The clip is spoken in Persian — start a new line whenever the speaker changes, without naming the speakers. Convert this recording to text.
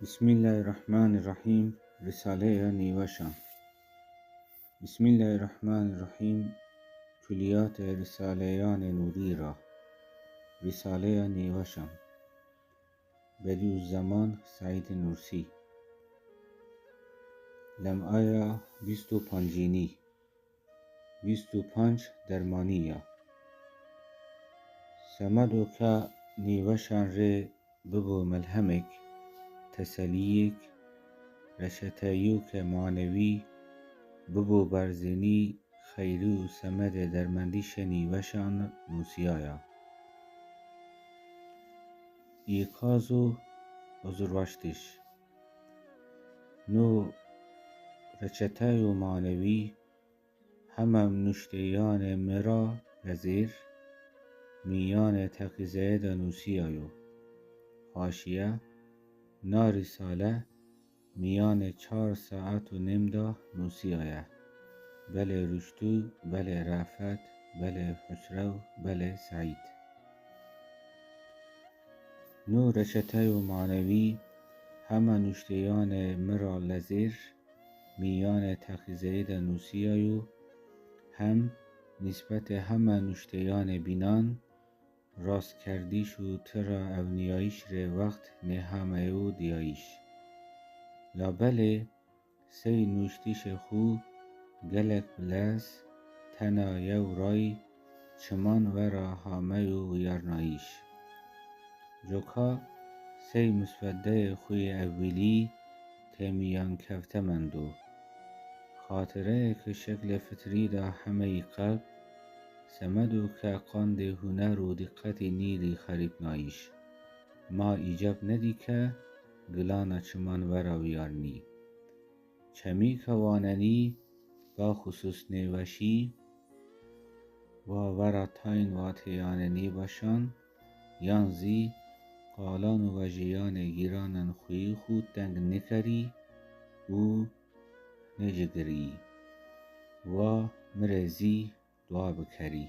بسم الله الرحمن الرحیم. رساله نیوشان. بسم الله الرحمن الرحیم. کلیات رساله‌یان نوری را. رساله نیوشان. بدیعالزمان سعید نورسی. لمعه 25 25 درمانیه. سمدو که نیوشان ره ببو ملهمک تسلیک رشتهیو که معنوی ببو برزینی خیری و سمد درمندیش نیوشان نوسیایا ایکازو ازرواشتش نو رچتهیو معنوی همم نشتیان مرا لزیر میان تقیزه نوسیایو حاشیه نا رساله میان 4 ساعت و نیم دا نوسیایه بله رشتو بله رافت بله خسرو بله سعید نو رشته و معنوی همه نشتیان مرا لزیر میان تقیزه نوسیایو هم نسبت همه نشتیان بینان راست کردیش و ترا اونیایش ره وقت نهامه و دیایش لابله سی نوشتیش خو گلک بلس تنا یو رای چمان ورا هامه و ویرنایش جوکا سی مسوده خوی اولی تیمیان کفته مندو خاطره که شکل فطری دا همه قلب سمدو که قاند هنر و دقت نیری خریب نایش ما ایجاب ندی که گلانا چمان ورا ویارنی چمی کواننی با خصوص نیوشی و ورا تاین واتیاننی باشان یانزی قالان و وجیان گیرانن خوی خود دنگ نکری و نجگری و مرزی دعا بکری